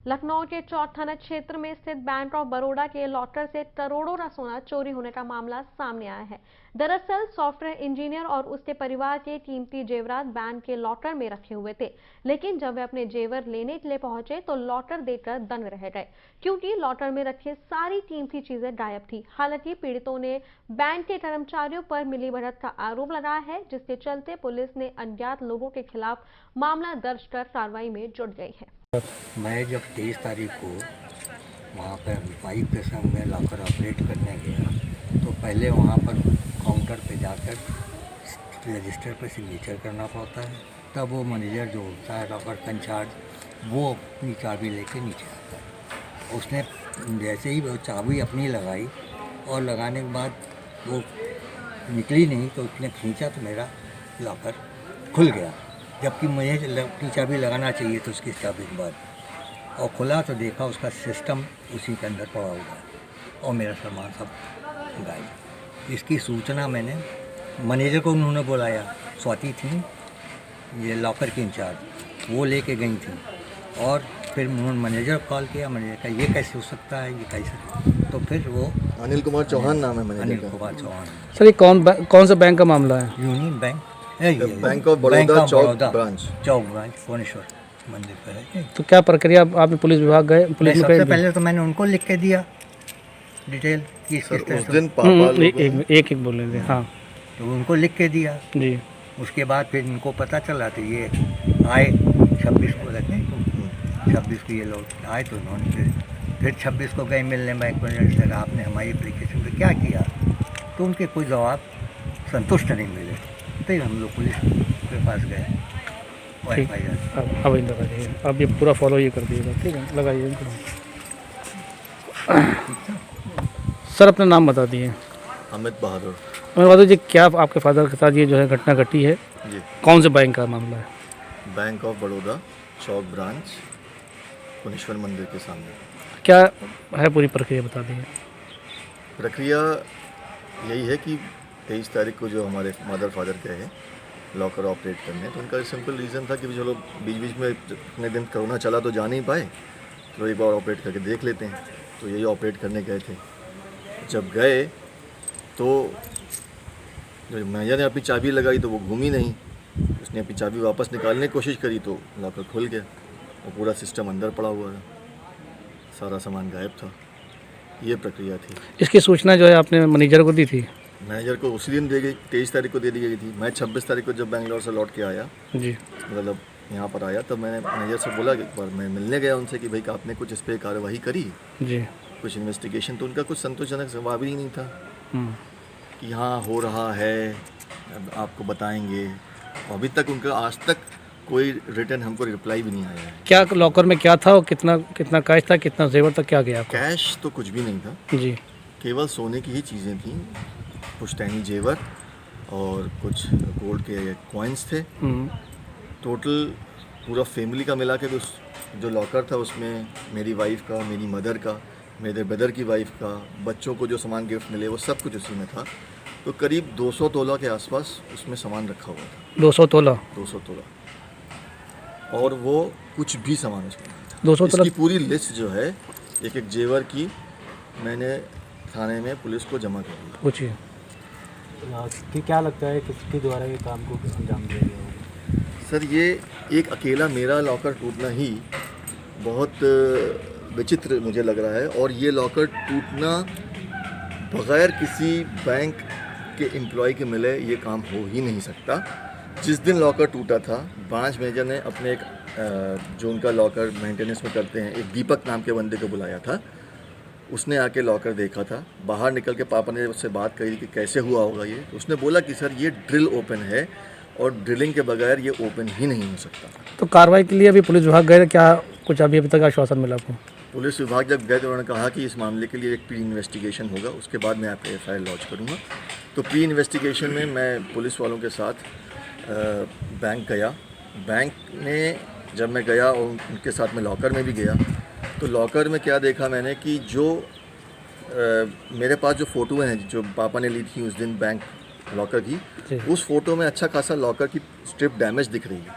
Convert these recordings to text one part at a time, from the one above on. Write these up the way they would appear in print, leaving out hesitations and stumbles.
लखनऊ के चौथ थाना क्षेत्र में स्थित बैंक ऑफ बड़ौदा के लॉकर से करोड़ों का सोना चोरी होने का मामला सामने आया है। दरअसल सॉफ्टवेयर इंजीनियर और उसके परिवार के कीमती जेवरात बैंक के लॉकर में रखे हुए थे, लेकिन जब वे अपने जेवर लेने के लिए पहुंचे तो लॉकर देखकर दंग रह गए, क्योंकि लॉकर में रखी सारी कीमती चीजें गायब थी। हालांकि पीड़ितों ने बैंक के कर्मचारियों पर मिलीभगत का आरोप लगाया है, जिसके चलते पुलिस ने अज्ञात लोगों के खिलाफ मामला दर्ज कर कार्रवाई में जुट गई है। मैं जब 23 तारीख को वहाँ पर वाइफ के संग में लॉकर ऑपरेट करने गया तो पहले वहाँ पर काउंटर पे जाकर रजिस्टर पर सिग्नेचर करना पड़ता है, तब वो मैनेजर जो होता है लॉकर का इंचार्ज वो अपनी चाबी लेके नीचे आता है। उसने जैसे ही वो चाबी अपनी लगाई और लगाने के बाद वो निकली नहीं तो उसने खींचा तो मेरा लॉकर खुल गया, जबकि मुझे अपनी चाबी लगाना चाहिए तो उसकी चाबी के बाद, और खुला तो देखा उसका सिस्टम उसी के अंदर पड़ा हुआ है और मेरा सामान सब गायब। इसकी सूचना मैंने मैनेजर को उन्होंने बुलाया, स्वाति थी ये लॉकर की इंचार्ज, वो लेके गई थी, और फिर उन्होंने मैनेजर को कॉल किया। मैनेजर का ये कैसे हो सकता है, ये कैसे, तो फिर वो अनिल कुमार चौहान नाम है मैनेजर अनिल का। कुमार चौहान। सर ये कौन सा बैंक का मामला है? Union bank, bank of Baroda Chowk branch Koneshwar मंदिर पर है। तो क्या प्रक्रिया, आप पुलिस विभाग गए? पुलिस में सबसे पहले तो मैंने उनको लिख के दिया डिटेल कि सर, किस तरह उस से, दिन पापा एक बोल रहे थे। हाँ तो उनको लिख के दिया जी। उसके बाद फिर इनको पता चला तो ये आए 26 को रखें तो 26 को ये लोग आए तो उन्होंने फिर 26 को गए मिलने बैंक मैनेजर से, आपने हमारी एप्लीकेशन पर क्या किया, तो उनके कोई जवाब संतुष्ट नहीं मिले, तो हम लोग पुलिस के पास गए और ठीक। FIR अब लगा दीजिए, अब ये पूरा फॉलो ये कर दिएगा, ठीक है? लगाइए इनको। सर अपना नाम बता दिए। अमित बहादुर अमित बहादुर जी, क्या आपके फादर के साथ ये जो है घटना घटी है, जी। कौन से बैंक का मामला है? Bank of Baroda Chowk branch Koneshwar मंदिर के सामने। क्या है पूरी प्रक्रिया बता दीजिए। प्रक्रिया यही है कि 23 तारीख को जो हमारे मदर फादर गए लॉकर ऑपरेट करने, तो उनका सिंपल रीज़न था कि चलो बीच बीच में इतने दिन कोरोना चला तो जा नहीं पाए, तो एक बार ऑपरेट करके देख लेते हैं, तो यही ऑपरेट करने गए थे। जब गए तो जो मैनेजर ने अपनी चाबी लगाई तो वो घूमी नहीं, उसने अपनी चाबी वापस निकालने की कोशिश करी तो लॉकर खुल गया और पूरा सिस्टम अंदर पड़ा हुआ था, सारा सामान गायब था। ये प्रक्रिया थी। इसकी सूचना जो है आपने मैनेजर को दी थी? मैनेजर को उसी दिन दे गई, 23 तारीख को दे दी गई थी। मैं 26 तारीख को जब बेंगलोर से लौट के आया, जी, मतलब यहाँ पर आया, तब मैंने मैनेजर से बोला कि एक बार मैं मिलने गया उनसे कि भाई आपने कुछ इस पर कार्रवाई करी, जी। कुछ इन्वेस्टिगेशन, तो उनका कुछ संतोषजनक जवाब ही नहीं था हम्म। कि हाँ हो रहा है, अब आपको बताएंगे। अभी तक उनका आज तक कोई रिटर्न हमको रिप्लाई भी नहीं आया है। क्या लॉकर में क्या था और कितना कैश था, कितना जेवर था, क्या गया आपको? कैश तो कुछ भी नहीं था जी। केवल सोने की ही चीज़ें थी, पुश्तैनी जेवर और कुछ गोल्ड के कॉइन्स थे। टोटल पूरा फैमिली का मिला के उस जो लॉकर था उसमें मेरी वाइफ का, मेरी मदर का, मेरे ब्रदर की वाइफ का, बच्चों को जो सामान गिफ्ट मिले वो सब कुछ उसी में था। तो करीब 200 तोला के आसपास उसमें सामान रखा हुआ था। 200 तोला? 200 तोला, और वो कुछ भी सामान उसमें नहीं था। 200 तोला? इसकी पूरी लिस्ट जो है एक एक जेवर की मैंने थाने में पुलिस को जमा कर दी। पूछिए। कि क्या लगता है किसके द्वारा ये काम को अंजाम दिया गया होगा? सर ये एक अकेला मेरा लॉकर टूटना ही बहुत विचित्र मुझे लग रहा है, और ये लॉकर टूटना बग़ैर किसी बैंक के एम्प्लॉय के मिले ये काम हो ही नहीं सकता। जिस दिन लॉकर टूटा था, ब्रांच मैनेजर ने अपने एक जो उनका लॉकर मेंटेनेंस में करते हैं, एक दीपक नाम के बंदे को बुलाया था। उसने आके लॉकर देखा था, बाहर निकल के पापा ने उससे बात करी कि कैसे हुआ होगा ये, तो उसने बोला कि सर ये ड्रिल ओपन है और ड्रिलिंग के बगैर ये ओपन ही नहीं हो सकता। तो कार्रवाई के लिए अभी पुलिस विभाग गए, क्या कुछ अभी तक आश्वासन मिला आपको? पुलिस विभाग जब गए तो उन्होंने कहा कि इस मामले के लिए एक प्री इन्वेस्टिगेशन होगा, उसके बाद मैं आपका FIR लॉन्च करूँगा। तो प्री इन्वेस्टिगेशन में मैं पुलिस वालों के साथ बैंक गया। बैंक ने जब मैं गया और उनके साथ मैं लॉकर में भी गया, तो लॉकर में क्या देखा मैंने कि जो मेरे पास जो फ़ोटो हैं जो पापा ने ली थी उस दिन बैंक लॉकर की, उस फोटो में अच्छा खासा लॉकर की स्ट्रिप डैमेज दिख रही है,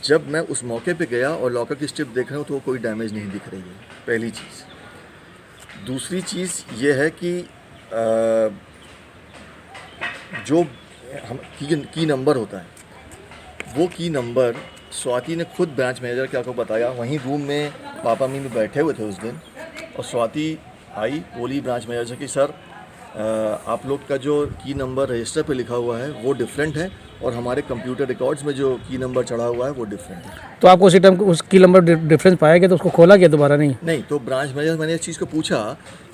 जब मैं उस मौके पे गया और लॉकर की स्ट्रिप देख रहा हूँ तो वो कोई डैमेज नहीं दिख रही है, पहली चीज़। दूसरी चीज़ ये है कि जो हम की नंबर होता है, वो की नंबर स्वाति ने खुद ब्रांच मैनेजर के आपको बताया। वहीं रूम में पापा मम्मी बैठे हुए थे उस दिन, और स्वाति आई, बोली ब्रांच मैनेजर से कि सर आप लोग का जो की नंबर रजिस्टर पे लिखा हुआ है वो डिफरेंट है, और हमारे कंप्यूटर रिकॉर्ड्स में जो की नंबर चढ़ा हुआ है वो डिफरेंट है। तो आपको उसी टाइम उस की नंबर डिफरेंस पाया गया, तो उसको खोला गया दोबारा? नहीं, तो ब्रांच मैनेजर, मैंने इस चीज़ को पूछा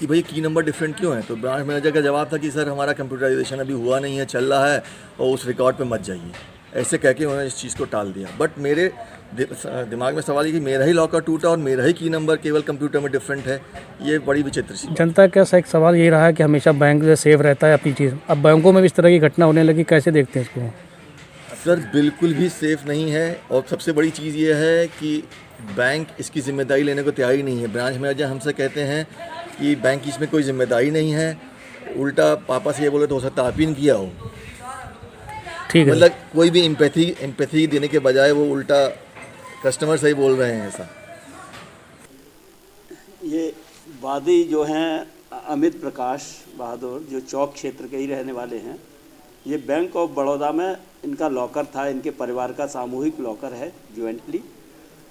कि भाई की नंबर डिफरेंट क्यों है, तो ब्रांच मैनेजर का जवाब था कि सर हमारा कंप्यूटराइजेशन अभी हुआ नहीं है, चल रहा है, और उस रिकॉर्ड पे मत जाइए। ऐसे कह के उन्होंने इस चीज़ को टाल दिया। बट मेरे दिमाग में सवाल है कि मेरा ही लॉकर टूटा और मेरा ही की नंबर केवल कंप्यूटर में डिफरेंट है। ये बड़ी विचित्र सी। जनता का एक सवाल यही रहा है कि हमेशा बैंक जो सेफ रहता है अपनी चीज़, अब बैंकों में भी इस तरह की घटना होने लगी, कैसे देखते हैं इसको? सर बिल्कुल भी सेफ़ नहीं है, और सबसे बड़ी चीज़ ये है कि बैंक इसकी ज़िम्मेदारी लेने को तैयार ही नहीं है। ब्रांच मैनेजर हमसे कहते हैं कि बैंक की इसमें कोई ज़िम्मेदारी नहीं है, उल्टा पापा से ये बोले तो हो सकता आप ही ने किया हो। ठीक है, मतलब कोई भी एम्पैथी देने के बजाय वो उल्टा कस्टमर से ही बोल रहे हैं ऐसा। ये वादी जो हैं अमित प्रकाश बहादुर, जो चौक क्षेत्र के ही रहने वाले हैं, ये बैंक ऑफ बड़ौदा में इनका लॉकर था, इनके परिवार का सामूहिक लॉकर है जॉइंटली।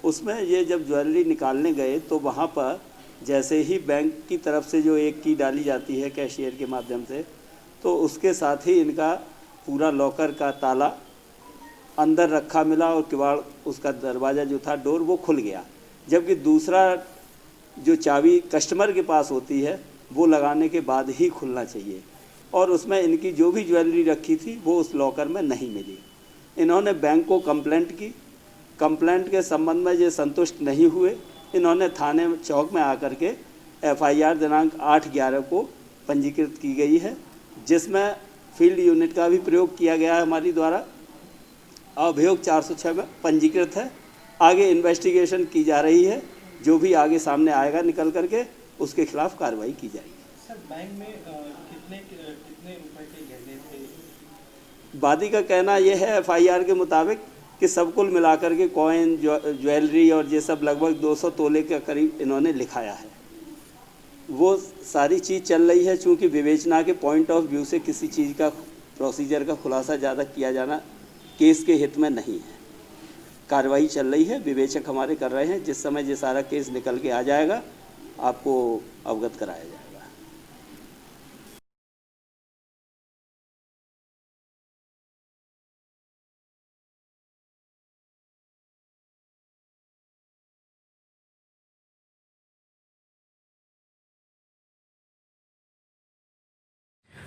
उसमें ये जब ज्वेलरी निकालने गए तो वहाँ पर जैसे ही बैंक की तरफ से जो एक की डाली जाती है कैशियर के माध्यम से, तो उसके साथ ही इनका पूरा लॉकर का ताला अंदर रखा मिला और किवाड़, उसका दरवाज़ा जो था डोर, वो खुल गया। जबकि दूसरा जो चाबी कस्टमर के पास होती है वो लगाने के बाद ही खुलना चाहिए, और उसमें इनकी जो भी ज्वेलरी रखी थी वो उस लॉकर में नहीं मिली। इन्होंने बैंक को कंप्लेंट की। कंप्लेंट के संबंध में ये संतुष्ट नहीं हुए, इन्होंने थाने चौक में आकर के FIR दिनांक 8/11 को पंजीकृत की गई है, जिसमें फील्ड यूनिट का भी प्रयोग किया गया है हमारी द्वारा। अभियोग 406 में पंजीकृत है। आगे इन्वेस्टिगेशन की जा रही है, जो भी आगे सामने आएगा निकल करके उसके खिलाफ कार्रवाई की जाएगी। सर बैंक में कितने रुपए के गहने थे? वादी का कहना यह है FIR के मुताबिक कि सब कुल मिलाकर के कॉइन, ज्वेलरी और ये सब लगभग 200 तोले के करीब इन्होंने लिखाया है। वो सारी चीज़ चल रही है, चूँकि विवेचना के पॉइंट ऑफ व्यू से किसी चीज़ का प्रोसीजर का खुलासा ज़्यादा किया जाना केस के हित में नहीं है। कार्रवाई चल रही है, विवेचक हमारे कर रहे हैं। जिस समय ये सारा केस निकल के आ जाएगा आपको अवगत कराया जाएगा।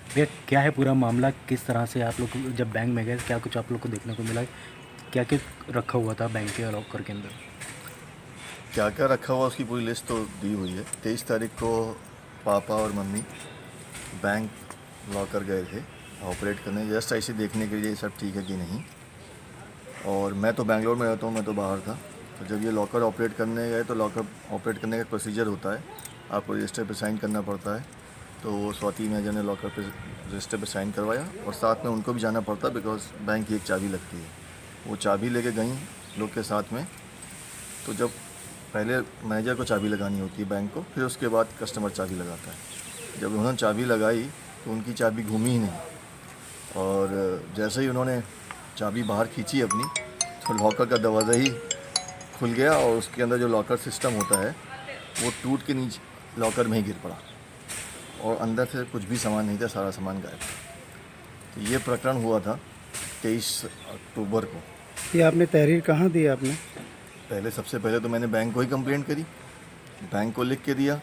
भैया क्या है पूरा मामला, किस तरह से आप लोग जब बैंक में गए, क्या कुछ आप लोग को देखने को मिला, क्या क्या रखा हुआ था बैंक के लॉकर के अंदर? क्या क्या रखा हुआ उसकी पूरी लिस्ट तो दी हुई है। 23 तारीख को पापा और मम्मी बैंक लॉकर गए थे ऑपरेट करने, जस्ट ऐसे देखने के लिए सब ठीक है कि नहीं। और मैं तो बेंगलोर में रहता हूँ, मैं तो बाहर था। तो जब ये लॉकर ऑपरेट करने गए तो लॉकर ऑपरेट करने का प्रोसीजर होता है, आपको रजिस्टर पे साइन करना पड़ता है। तो वो स्वाति मैनेजर ने लॉकर पे रजिस्टर पे साइन करवाया, और साथ में उनको भी जाना पड़ता बिकॉज बैंक की एक चाबी लगती है। वो चाबी लेके गई लोग के साथ में। तो जब पहले मैनेजर को चाबी लगानी होती है बैंक को, फिर उसके बाद कस्टमर चाबी लगाता है। जब उन्होंने चाबी लगाई तो उनकी चाबी घूमी ही नहीं, और जैसे ही उन्होंने चाबी बाहर खींची अपनी, तो लॉकर का दरवाज़ा ही खुल गया, और उसके अंदर जो लॉकर सिस्टम होता है वो टूट के नीचे लॉकर में ही गिर पड़ा, और अंदर से कुछ भी सामान नहीं था, सारा सामान गायब था। तो ये प्रकरण हुआ था 23 अक्टूबर को। ये आपने तहरीर कहाँ दी आपने? पहले सबसे पहले तो मैंने बैंक को ही कंप्लेंट करी, बैंक को लिख के दिया।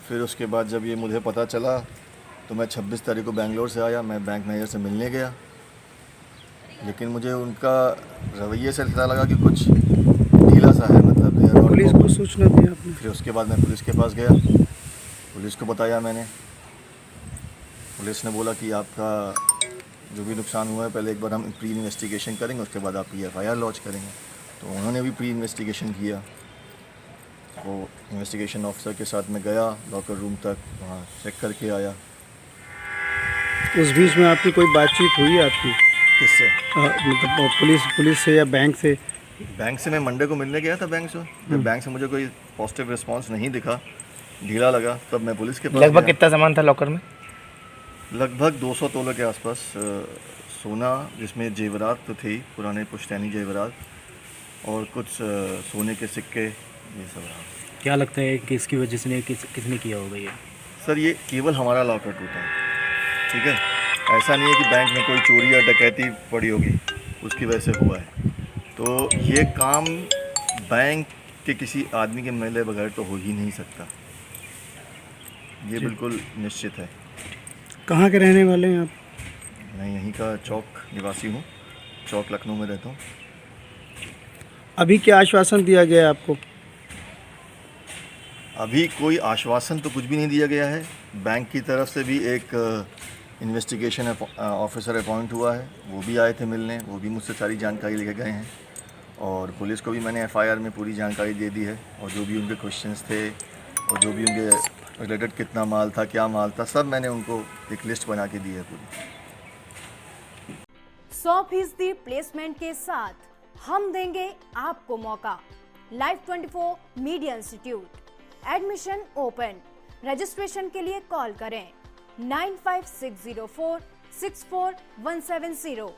फिर उसके बाद जब ये मुझे पता चला तो मैं 26 तारीख को बेंगलोर से आया, मैं बैंक मैनेजर से मिलने गया। लेकिन मुझे उनका रवैये से पता लगा कि कुछ ढीला सा है, मतलब पुलिस को सूचना दी आपने? फिर उसके बाद मैं पुलिस के पास गया, पुलिस को बताया मैंने। पुलिस ने बोला कि आपका जो भी नुकसान हुआ है पहले एक बार हम प्री इन्वेस्टिगेशन करेंगे, उसके बाद आपकी FIR लॉन्च करेंगे। तो उन्होंने भी प्री इन्वेस्टिगेशन किया। वो इन्वेस्टिगेशन ऑफिसर के साथ में गया लॉकर रूम तक, वहाँ चेक करके आया। उस बीच में आपकी कोई बातचीत हुई आपकी? किससे? मतलब पुलिस से या बैंक से बैंक से मैं मंडे को मिलने गया था बैंक से। जब बैंक से मुझे कोई पॉजिटिव रिस्पांस नहीं दिखा, ढीला लगा, तब मैं पुलिस के पास लगभग गया। कितना सामान था लॉकर में? लगभग 200 तोले के आसपास सोना, जिसमें जेवरात तो थे, पुराने पुश्तैनी जेवरात, और कुछ सोने के सिक्के, ये सब रहा। क्या लगता है कि इसकी वजह से किसने किया होगा ये? सर ये केवल हमारा लॉकर टूटा है, ठीक है। ऐसा नहीं है कि बैंक में कोई चोरी या डकैती पड़ी होगी, उसकी वजह से हुआ है। तो ये काम बैंक के किसी आदमी के मिले बगैर तो हो ही नहीं सकता, ये बिल्कुल निश्चित है। कहाँ के रहने वाले हैं आप? मैं यहीं का चौक निवासी हूँ, चौक लखनऊ में रहता हूँ। अभी क्या आश्वासन दिया गया है आपको? अभी कोई आश्वासन तो कुछ भी नहीं दिया गया है। बैंक की तरफ से भी एक इन्वेस्टिगेशन ऑफिसर अपॉइंट हुआ है, वो भी आए थे मिलने, वो भी मुझसे सारी जानकारी लेके गए हैं। और पुलिस को भी मैंने एफआईआर में पूरी जानकारी दे दी है, और जो भी उनके क्वेश्चंस थे और जो भी उनके रिलेटेड कितना माल था, क्या माल था, सब मैंने उनको एक लिस्ट बना के दी है पूरी। 100% प्लेसमेंट के साथ हम देंगे आपको मौका। Live 24 media institute, admission open. Registration के लिए कॉल करें 9560464170।